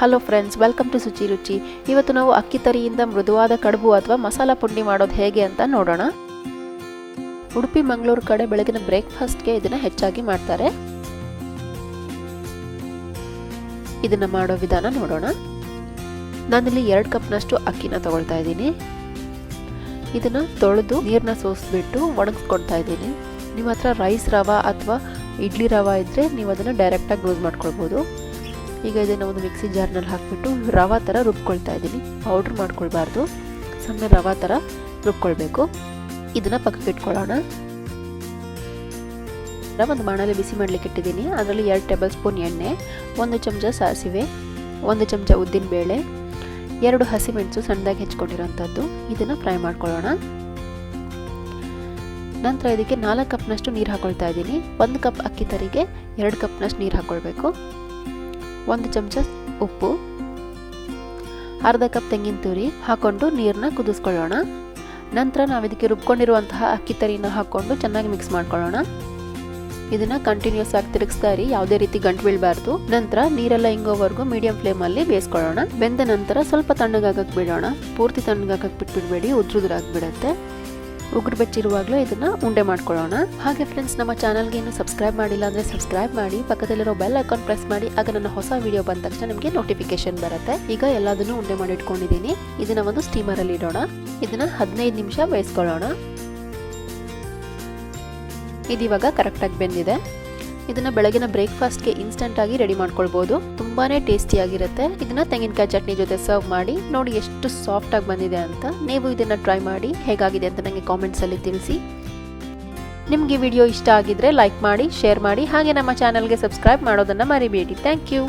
Hello friends, welcome to Suchi Ruchi. ಇವತ್ತು ನಾವು ಅಕ್ಕಿ ತರಿಯಿಂದ ಮೃದುವಾದ ಕಡುಬು ಅಥವಾ ಮಸಾಲ ಪುಂಡಿ ಮಾಡೋದು ಹೇಗೆ ಅಂತ ನೋಡೋಣ. ಉಡುಪಿ ಮಂಗಳೂರು ಕಡೆ ಬೆಳಗಿನ ಬ್ರೇಕ್ಫಾಸ್ಟ್ಗೆ ಇದನ್ನು ಹೆಚ್ಚಾಗಿ ಮಾಡ್ತಾರೆ. ಇದನ್ನು ಮಾಡೋ ವಿಧಾನ ನೋಡೋಣ. ನಾನಿಲ್ಲಿ 2 ಕಪ್ನಷ್ಟು ಅಕ್ಕಿನ ತಗೊಳ್ತಾ ಇದ್ದೀನಿ. ಇದನ್ನು ತೊಳೆದು ನೀರನ್ನ ಸೋಸಿಬಿಟ್ಟು ಒಣಗಿಸ್ಕೊಳ್ತಾ ಇದ್ದೀನಿ. ನಿಮ್ಮ ಹತ್ರ ರೈಸ್ ರವಾ ಅಥವಾ ಇಡ್ಲಿ ರವಾ ಇದ್ದರೆ ನೀವು ಅದನ್ನು ಡೈರೆಕ್ಟಾಗಿ ಯೂಸ್ ಮಾಡ್ಕೊಳ್ಬೋದು. ಈಗ ಇದನ್ನು ಒಂದು ಮಿಕ್ಸಿ ಜಾರ್ನಲ್ಲಿ ಹಾಕಿಬಿಟ್ಟು ರವಾ ಥರ ರುಬ್ಕೊಳ್ತಾ ಇದ್ದೀನಿ. ಪೌಡ್ರ್ ಮಾಡ್ಕೊಳ್ಬಾರ್ದು, ಸಣ್ಣ ರವಾ ಥರ ರುಬ್ಕೊಳ್ಬೇಕು. ಇದನ್ನು ಪಕ್ಕಕ್ಕೆ ಇಟ್ಕೊಳ್ಳೋಣ. ಒಂದು ಬಾಣಲೆ ಬಿಸಿ ಮಾಡಲಿಕ್ಕೆ ಇಟ್ಟಿದ್ದೀನಿ. ಅದರಲ್ಲಿ 2 ಟೇಬಲ್ ಸ್ಪೂನ್ ಎಣ್ಣೆ, 1 ಚಮಚ ಸಾಸಿವೆ, 1 ಚಮಚ ಉದ್ದಿನಬೇಳೆ, 2 ಹಸಿಮೆಣಸು ಸಣ್ಣದಾಗಿ ಹೆಚ್ಕೊಂಡಿರೋಂಥದ್ದು. ಇದನ್ನು ಫ್ರೈ ಮಾಡ್ಕೊಳ್ಳೋಣ. ನಂತರ ಇದಕ್ಕೆ 4 ಕಪ್ನಷ್ಟು ನೀರು ಹಾಕೊಳ್ತಾ ಇದ್ದೀನಿ. 1 ಕಪ್ ಅಕ್ಕಿ ತರಿಗೆ 2 ಕಪ್ನಷ್ಟು ನೀರು ಹಾಕ್ಕೊಳ್ಬೇಕು. 1 ಚಮಚ ಉಪ್ಪು, ಅರ್ಧ ಕಪ್ ತೆಂಗಿನ ತುರಿ ಹಾಕ್ಕೊಂಡು ನೀರನ್ನ ಕುದಿಸ್ಕೊಳ್ಳೋಣ. ನಂತರ ನಾವು ಇದಕ್ಕೆ ರುಬ್ಕೊಂಡಿರುವಂತಹ ಅಕ್ಕಿ ತರಿನ ಹಾಕ್ಕೊಂಡು ಚೆನ್ನಾಗಿ ಮಿಕ್ಸ್ ಮಾಡ್ಕೊಳ್ಳೋಣ. ಇದನ್ನು ಕಂಟಿನ್ಯೂಸ್ ಆಗಿ ತಿರುಗಿಸ್ತಾ ಇರಿ, ಯಾವುದೇ ರೀತಿ ಗಂಟು ಬೀಳಬಾರ್ದು. ನಂತರ ನೀರೆಲ್ಲ ಇಂಗೋವರೆಗೂ ಮೀಡಿಯಂ ಫ್ಲೇಮಲ್ಲಿ ಬೇಯಿಸ್ಕೊಳ್ಳೋಣ. ಬೆಂದ ನಂತರ ಸ್ವಲ್ಪ ತಣ್ಣಗಾಗಕ್ಕೆ ಬಿಡೋಣ. ಪೂರ್ತಿ ತಣ್ಣಗಾಗಕ್ಕೆ ಬಿಟ್ಬಿಡಬೇಡಿ, ಉದ್ರುದ್ರಾಗ್ಬಿಡುತ್ತೆ. ಉಗುರು ಬೆಚ್ಚಿರುವಾಗಲೂ ಇದನ್ನು ಉಂಡೆ ಮಾಡ್ಕೊಳ್ಳೋಣ. ಹಾಗೆ ಫ್ರೆಂಡ್ಸ್, ನಮ್ಮ ಚಾನಲ್ಗೆ ಇನ್ನೂ ಸಬ್ಸ್ಕ್ರೈಬ್ ಮಾಡಿಲ್ಲ ಅಂದರೆ ಸಬ್ಸ್ಕ್ರೈಬ್ ಮಾಡಿ, ಪಕ್ಕದಲ್ಲಿರೋ ಬೆಲ್ ಐಕಾನ್ ಪ್ರೆಸ್ ಮಾಡಿ. ಆಗ ನನ್ನ ಹೊಸ ವಿಡಿಯೋ ಬಂದ ತಕ್ಷಣ ನಿಮಗೆ ನೋಟಿಫಿಕೇಶನ್ ಬರುತ್ತೆ. ಈಗ ಎಲ್ಲದನ್ನು ಉಂಡೆ ಮಾಡಿ ಇಟ್ಕೊಂಡಿದ್ದೀನಿ. ಇದನ್ನು ಒಂದು ಸ್ಟೀಮರಲ್ಲಿ ಇಡೋಣ. ಇದನ್ನು 15 ನಿಮಿಷ ಬೇಯಿಸ್ಕೊಳ್ಳೋಣ. ಇದಿವಾಗ ಕರೆಕ್ಟಾಗಿ ಬೆಂದಿದೆ. ಇದನ್ನು ಬೆಳಗಿನ ಬ್ರೇಕ್ಫಾಸ್ಟ್ಗೆ ಇನ್ಸ್ಟೆಂಟಾಗಿ ರೆಡಿ ಮಾಡ್ಕೊಳ್ಬೋದು. ತುಂಬಾ ಟೇಸ್ಟಿಯಾಗಿರುತ್ತೆ. ಇದನ್ನು ತೆಂಗಿನಕಾಯಿ ಚಟ್ನಿ ಜೊತೆ ಸರ್ವ್ ಮಾಡಿ ನೋಡಿ ಎಷ್ಟು ಸಾಫ್ಟಾಗಿ ಬಂದಿದೆ ಅಂತ. ನೀವು ಇದನ್ನು ಟ್ರೈ ಮಾಡಿ ಹೇಗಾಗಿದೆ ಅಂತ ನನಗೆ ಕಾಮೆಂಟ್ಸಲ್ಲಿ ತಿಳಿಸಿ. ನಿಮಗೆ ವಿಡಿಯೋ ಇಷ್ಟ ಆಗಿದ್ರೆ ಲೈಕ್ ಮಾಡಿ, ಶೇರ್ ಮಾಡಿ, ಹಾಗೆ ನಮ್ಮ ಚಾನಲ್ಗೆ ಸಬ್ಸ್ಕ್ರೈಬ್ ಮಾಡೋದನ್ನು ಮರಿಬೇಡಿ. Thank you.